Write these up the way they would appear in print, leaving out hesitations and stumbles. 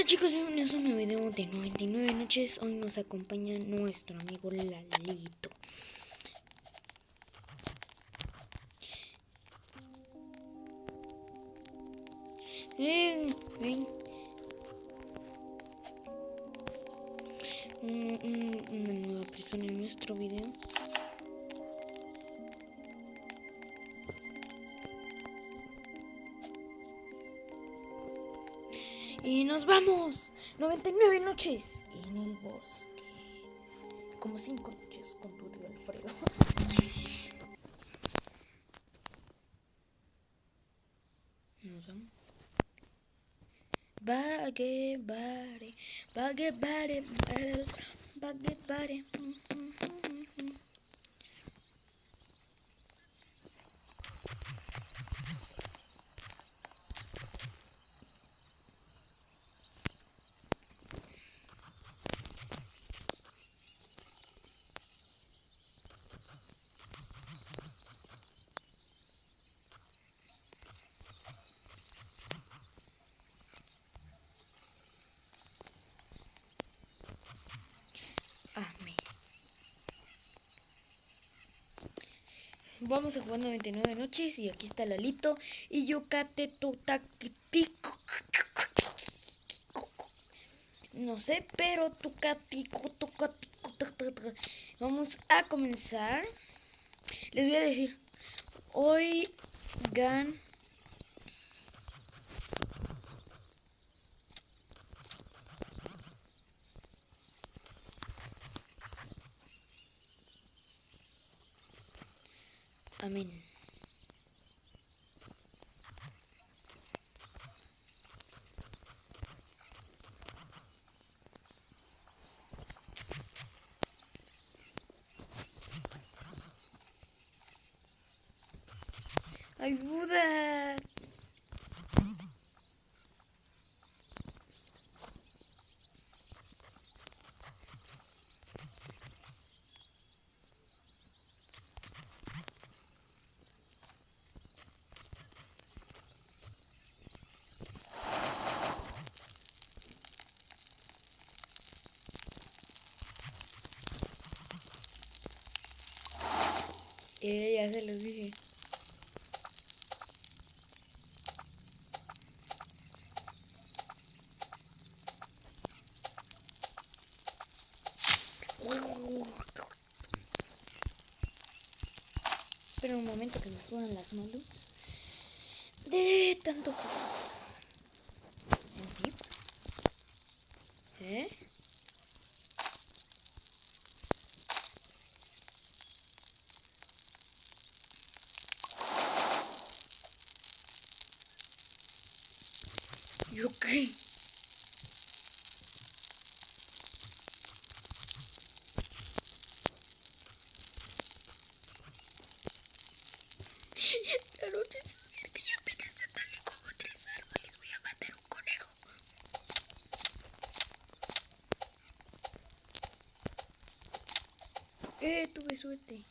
Chicos, bienvenidos a un nuevo video de 99 noches. Hoy nos acompaña nuestro amigo Lalito. Ven. Una nueva persona en nuestro video. Y nos vamos. 99 noches en el bosque. Como 5 noches con tu tío Alfredo. Nos vamos. Bague, bare. Amén. Vamos a jugar 99 noches y aquí está Lalito y yo cate tu tactico. No sé, pero tu catico. Vamos a comenzar. Les voy a decir, oigan, amén. Ayuda. Ya se los dije. Pero un momento que me suenan las manos de tanto jugar. ¿Eh? ¿Yo qué? La noche se acerca y apenas se salen como 3 árboles. Voy a matar un conejo. Tuve suerte.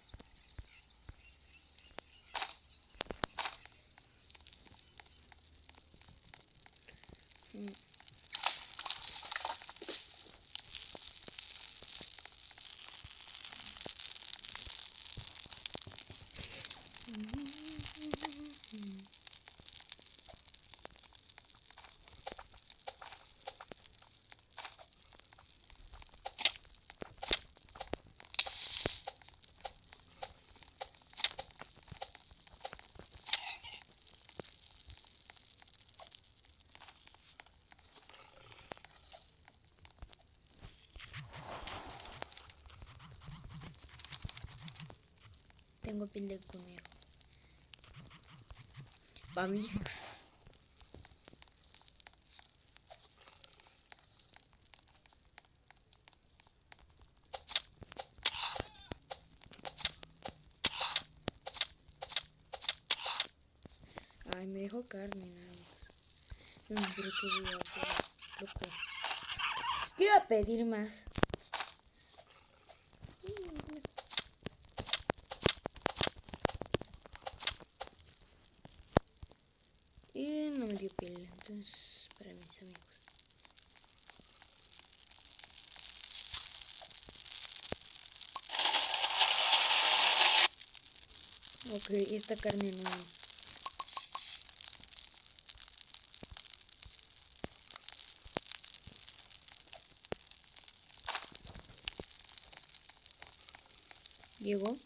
Tengo piel de conejo. Bamix. Ay, me dejó carne nada más. No, pero qué voy a hacer. ¿Qué iba a pedir más? Y no me dio piel, entonces para mis amigos. Ok, esta carne no. Llegó.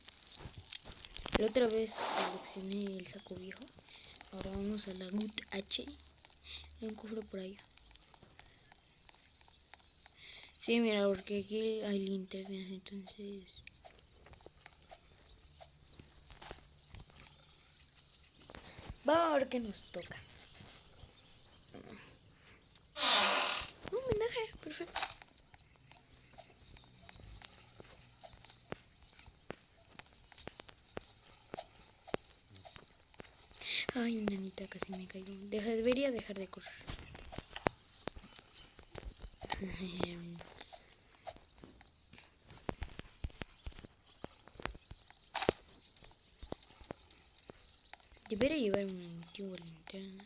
La otra vez seleccioné el saco viejo. Ahora vamos a la GUT H. Hay un cofre por ahí. Sí, mira, porque aquí hay linternas, entonces... Vamos a ver qué nos toca. Un vendaje, perfecto. Ay, nanita, casi me caigo. Debería dejar de correr. Debería llevar un tubo de linterna.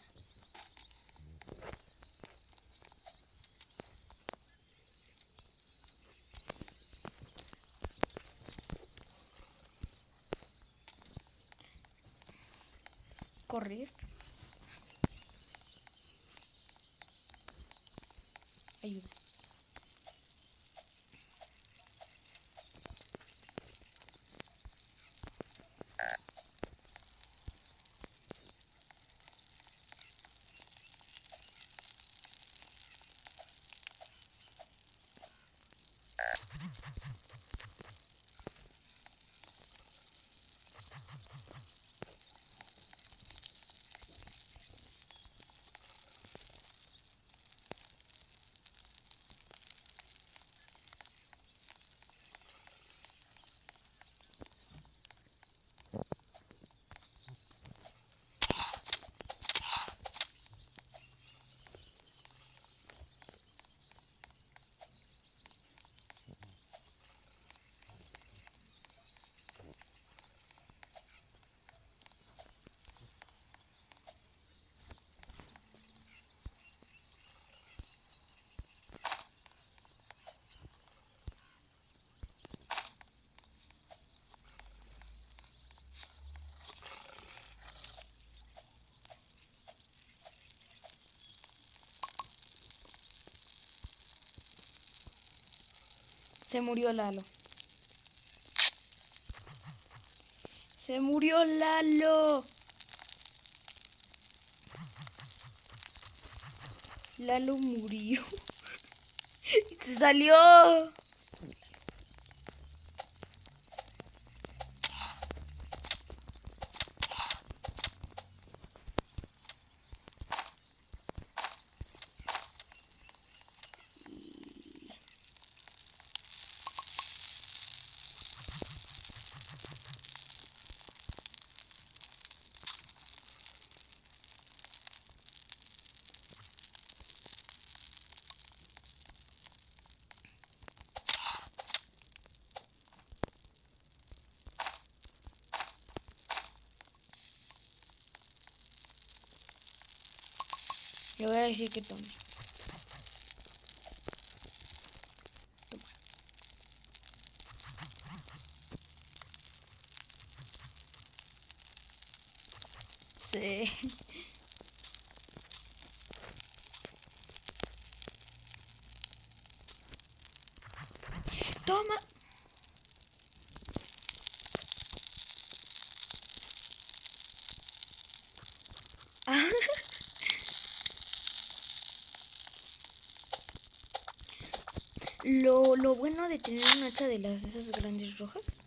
Correr. Ayuda. Se murió Lalo. Se murió Lalo. Lalo murió. Se salió. Le voy a decir que tome. Toma. Sí. Toma. Lo bueno de tener un hacha de las esas grandes rojas.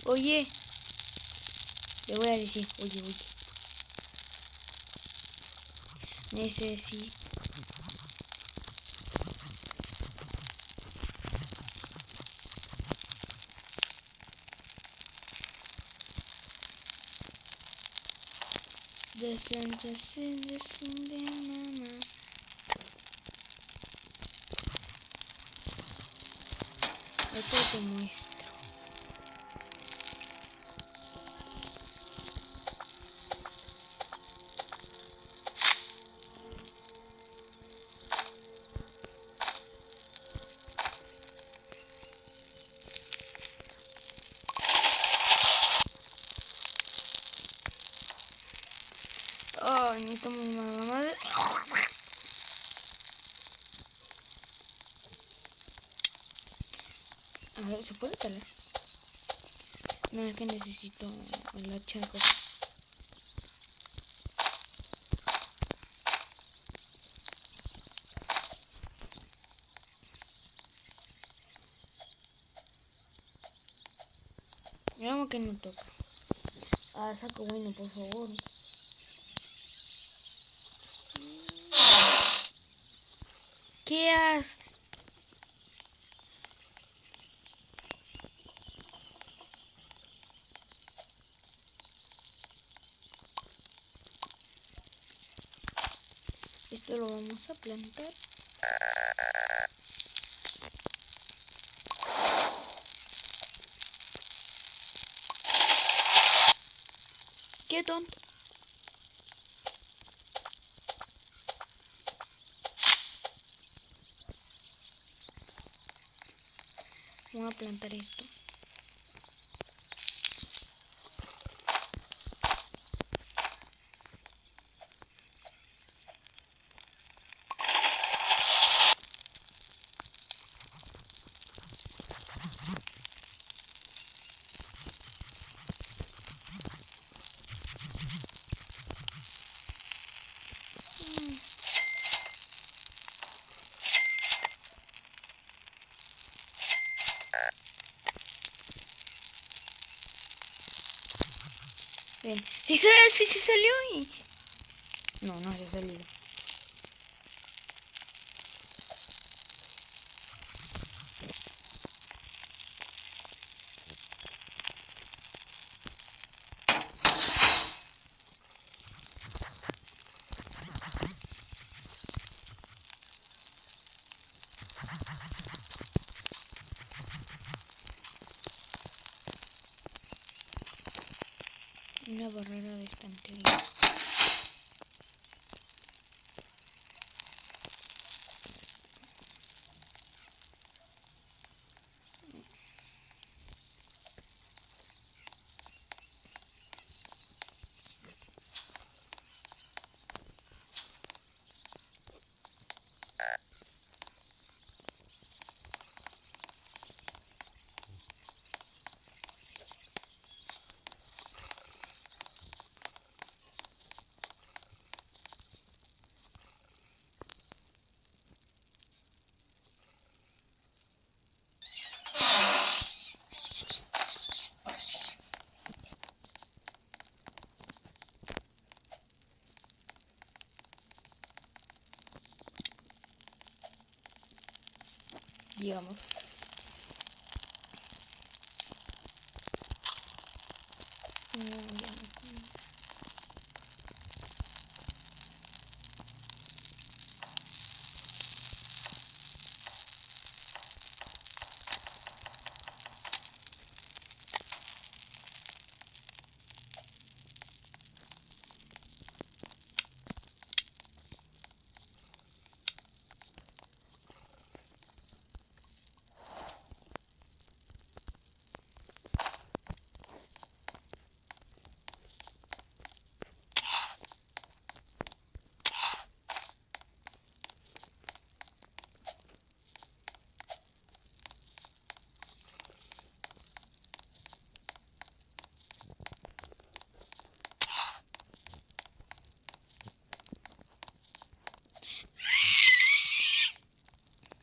Oye, le voy a decir, oye. Necesito. De mamá. Esto te muestro. A ver, ¿se puede talar? No, es que necesito el hacha. Veamos que no toca. Ah, saco bueno, por favor. ¿Qué haces? Esto lo vamos a plantar. ¡Qué tonto! Vamos a plantar esto. Bien. Sí se salió y... No, no se ha salido. Una barrera de estantería. Digamos. No, ya no.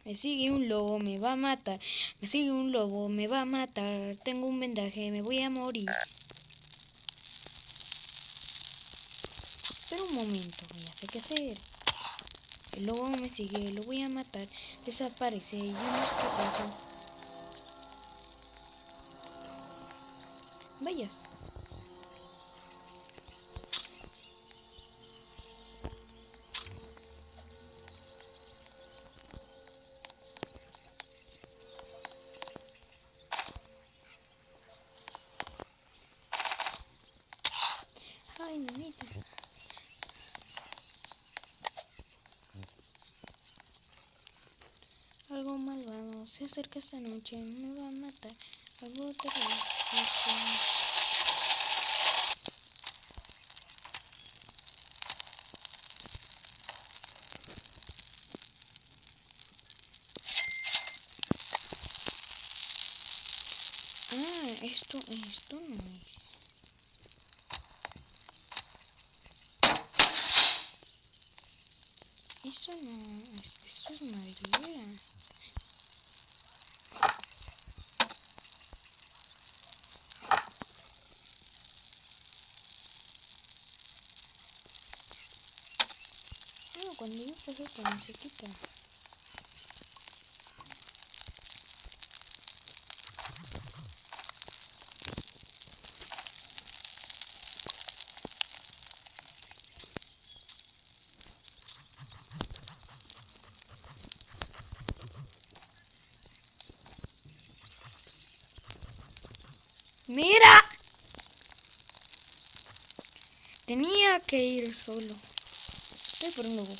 Me sigue un lobo, me va a matar. Me sigue un lobo, me va a matar. Tengo un vendaje, me voy a morir. Espera un momento, ya sé qué hacer. El lobo me sigue, lo voy a matar. Desaparece y yo no sé qué pasa. Vayas. Ay, mamita. Algo malvado se acerca esta noche, me va a matar. Algo terrorífico. Ah, esto no es. Esto no es. Esto es madera. No, cuando yo paso también se quita. ¡Mira! Tenía que ir solo. Estoy por un lobo.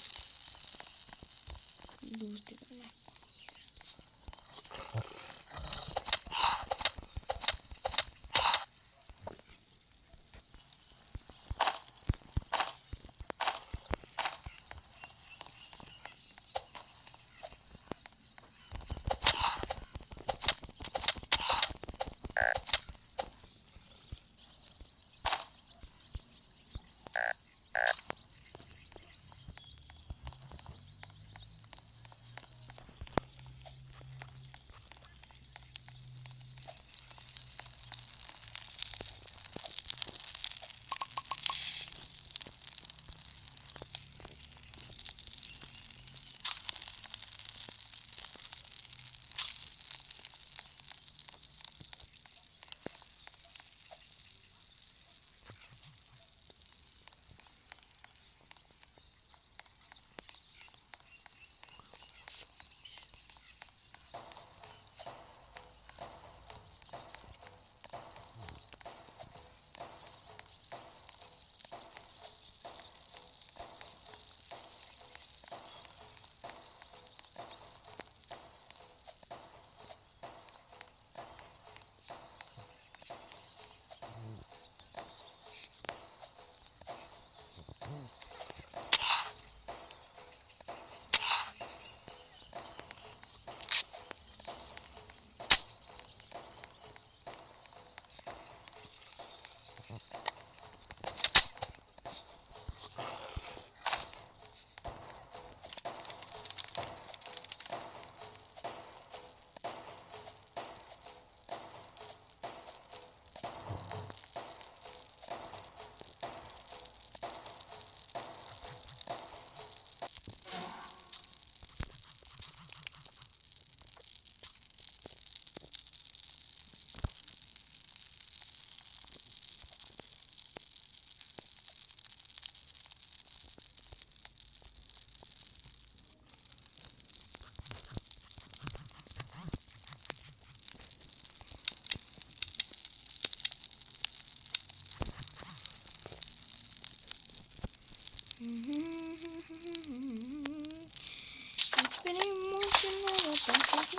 Esperemos que nada pase aquí.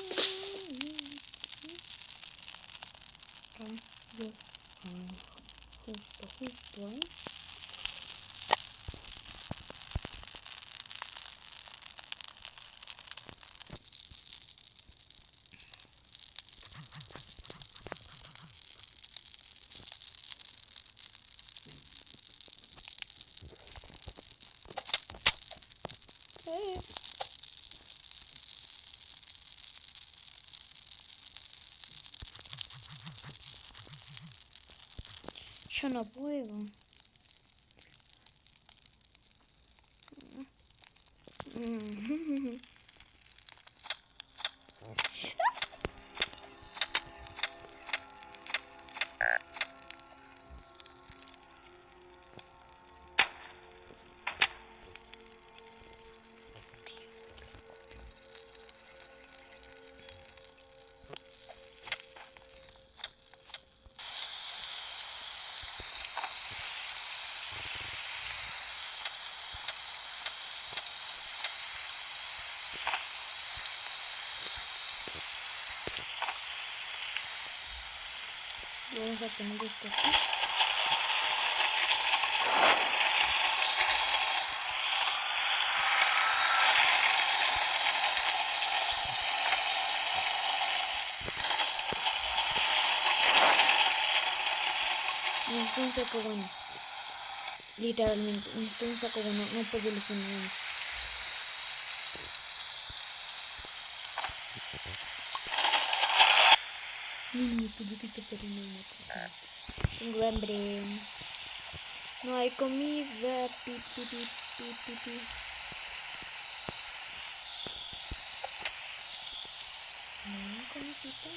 Dios. Justo ahí. Yo no puedo. Vamos a poner esto aquí. necesito un saco bueno. Literalmente, necesito un saco bueno. No puedo elegir nada más. No puedo que esté perdiendo una cosa. Tengo hambre. No hay comida. Pi, pi, pi, pi, pi, pi. No, comidita.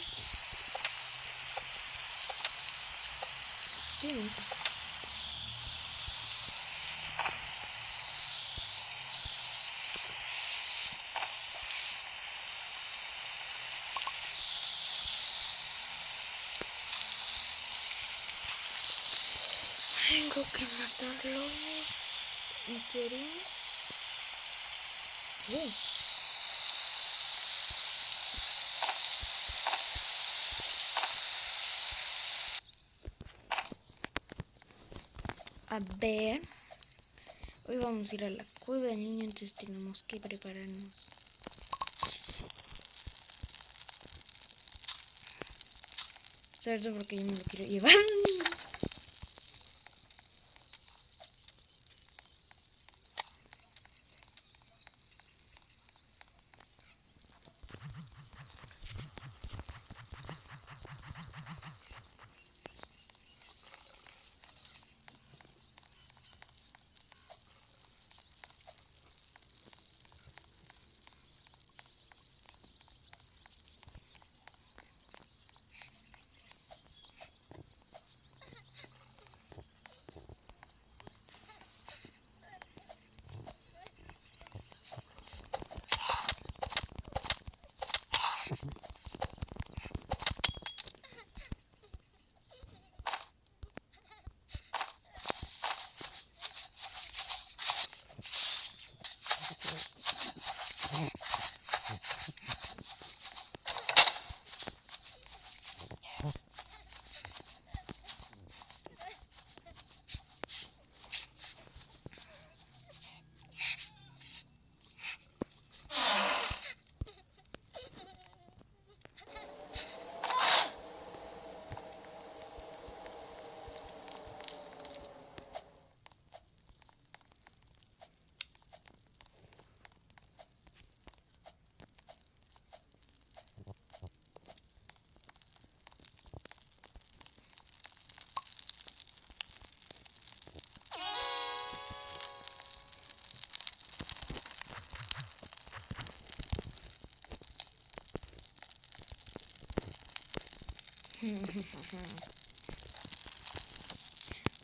¿Qué es eso? Tengo que matarlos. ¿En serio? ¿Qué? A ver. Hoy vamos a ir a la cueva del niño, entonces tenemos que prepararnos. ¿Sabes por qué yo me lo quiero llevar?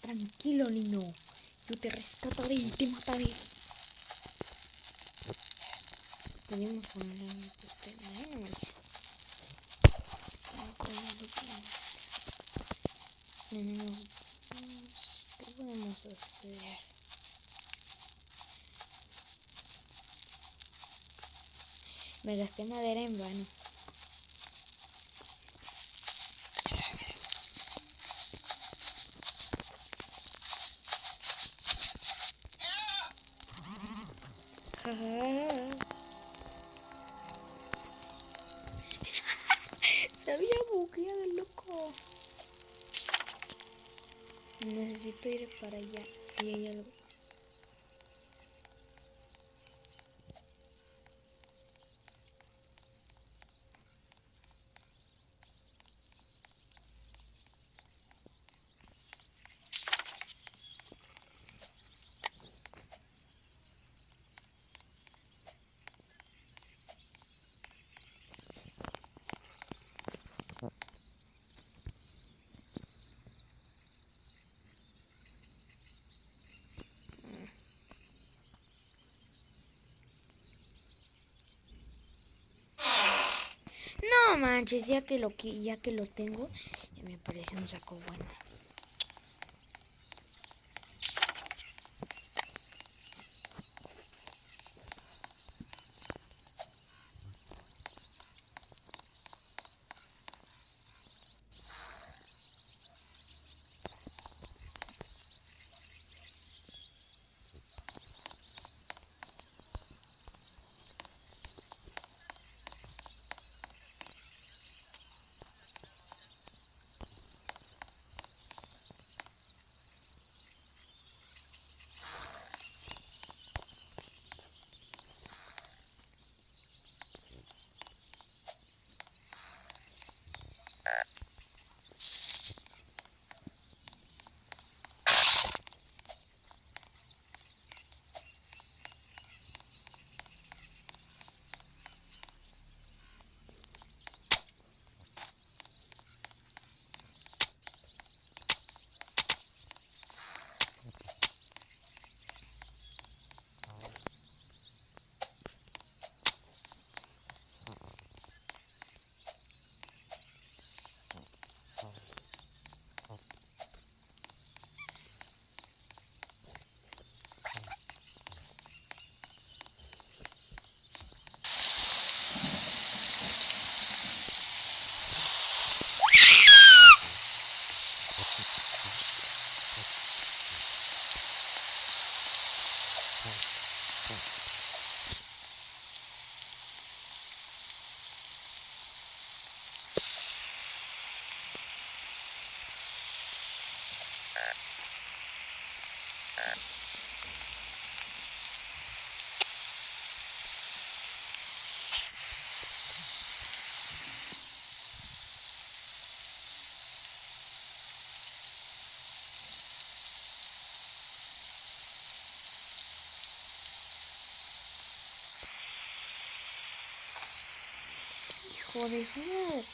Tranquilo, niño. Yo te rescataré y te mataré. Podemos poner en el postre. No manches. Tenemos... ¿Qué podemos hacer? Me gasté madera en vano. Se había bugueado el loco. Necesito ir para allá. Ahí hay algo. No manches, ya que lo tengo, ya me parece un saco bueno. hijo de su madre.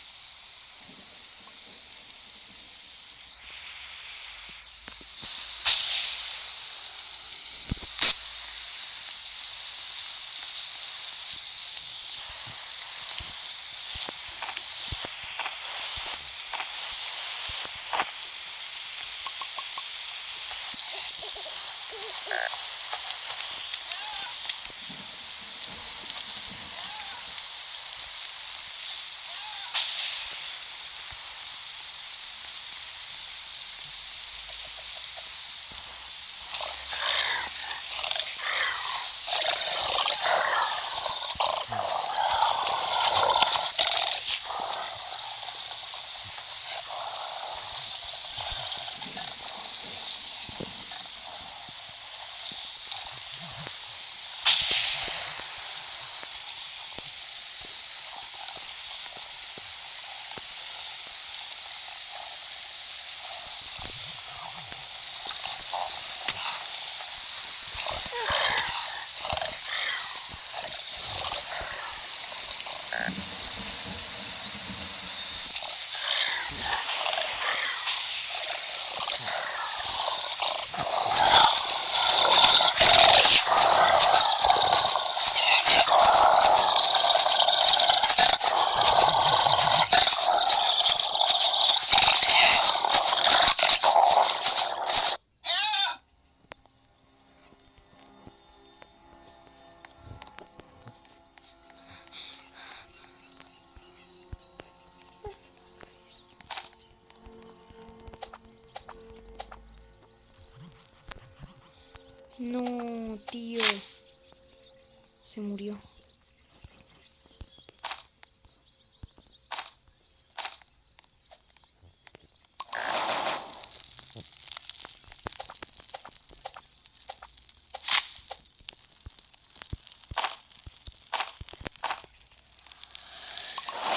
No, tío. Se murió.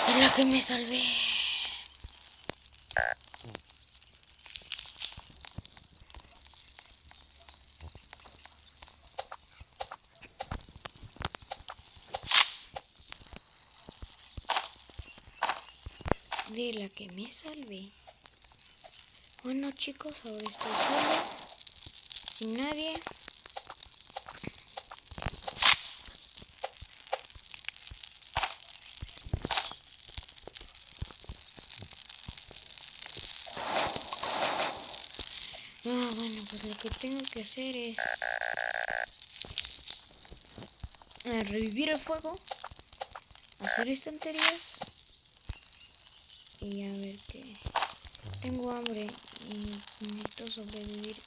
De la que me salvé. De la que me salvé. Bueno, chicos, ahora estoy solo, sin nadie. Bueno, pues lo que tengo que hacer es revivir el fuego, hacer estanterías y a ver qué. Tengo hambre y necesito sobrevivir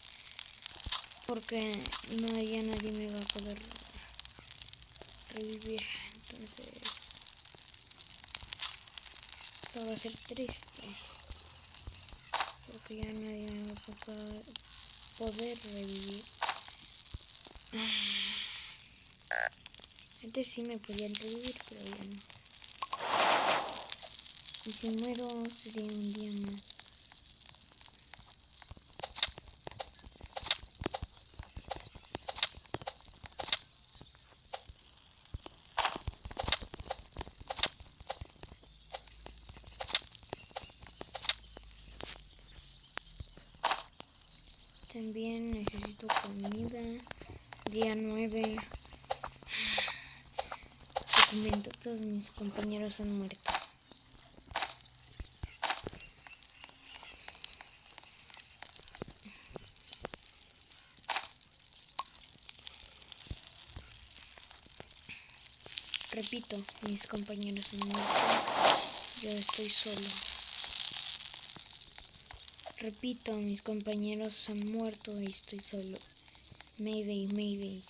porque no, ya nadie me va a poder revivir. Entonces esto va a ser triste porque ya nadie me va a poder revivir. Antes sí me podían revivir, pero ya no. Y si muero sería un día más. También necesito comida. Día 9. Documento, todos mis compañeros han muerto. Repito, mis compañeros han muerto. Yo estoy solo. Repito, mis compañeros han muerto y estoy solo. Mayday, mayday.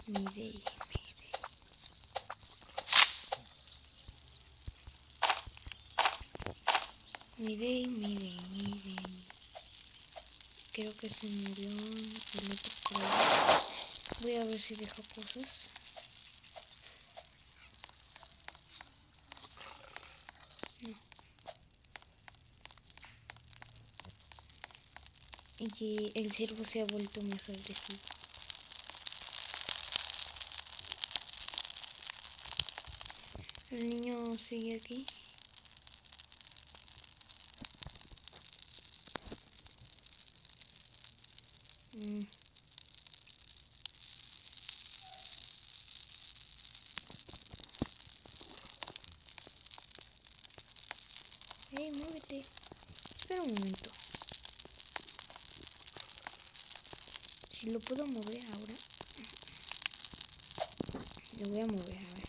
Mayday, mayday. Mayday, mayday, mayday. Creo que se murió el otro por ahí. Voy a ver si dejo cosas. No. Y el ciervo se ha vuelto más agresivo. El niño sigue aquí. Hey, muévete. Espera un momento. Si lo puedo mover ahora. Lo voy a mover, a ver.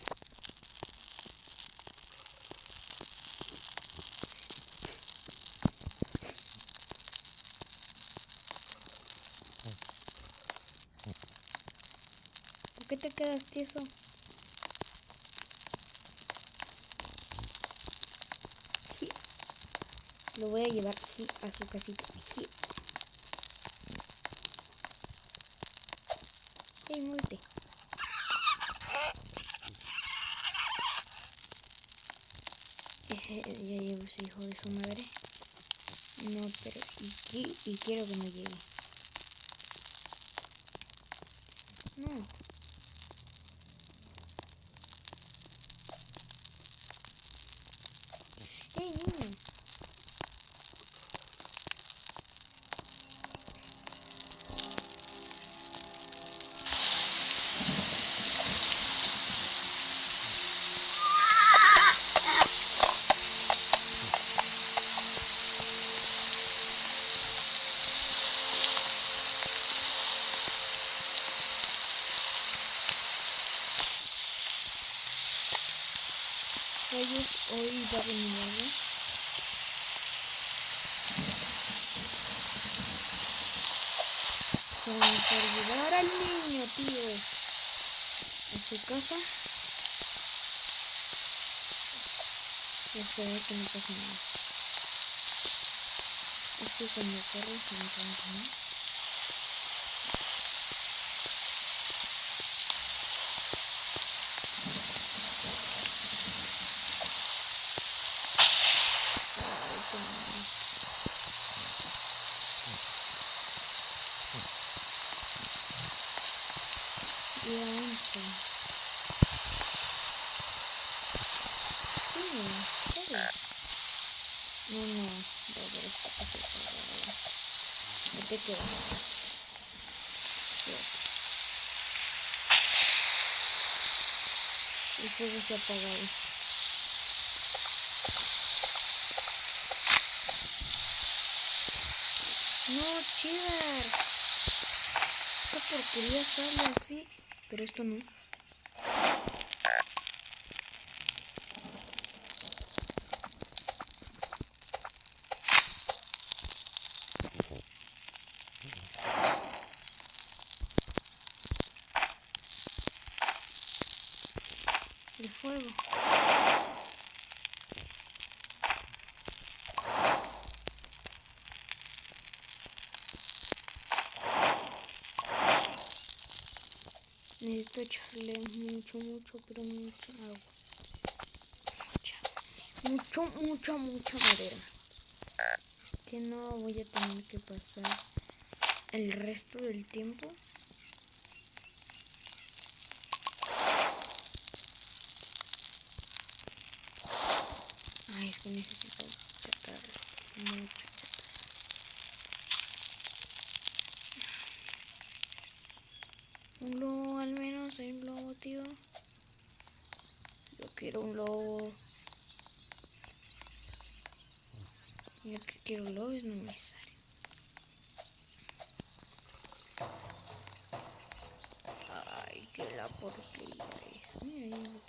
¿Por qué te quedas tieso? Sí. Lo voy a llevar a su casita. Sí. Hey, muévete. Ya llevo ese hijo de su madre. No, pero y quiero que no llegue. No. Hey, niño. Rayos, hoy va a venir algo. Para llevar al niño, tío, a su casa. Y esperar que no pase nada. Es que cuando corre se me encanta, ¿no? Ay, qué mal. Y a 11. Sí, ¿sabes? No, pero está pasando. ¿Qué te quedas? El fuego se ha apagado. No, Cheddar. Esta porquería sale así, pero esto no. El fuego. Necesito echarle mucho, pero mucha agua. Mucha madera. Si no, voy a tener que pasar el resto del tiempo. Ay, es que necesito chatarra. Mucho chatarra. Un globo, al menos hay un globo, tío. Yo quiero un globo. Yo que quiero globos no me sale. Ay, que la porquería es. Mira ahí.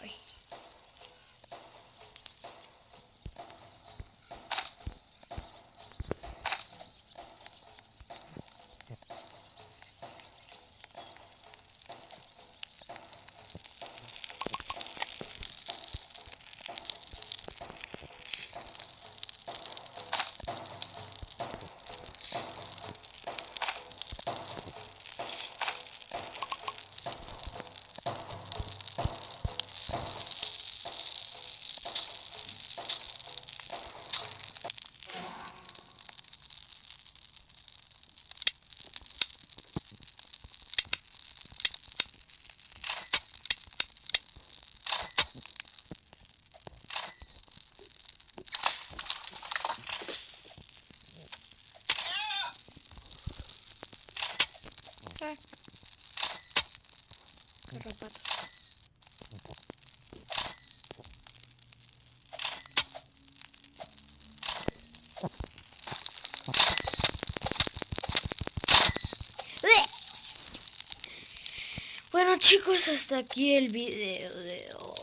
Ay. Garrapatas. Bueno chicos, hasta aquí el video de hoy.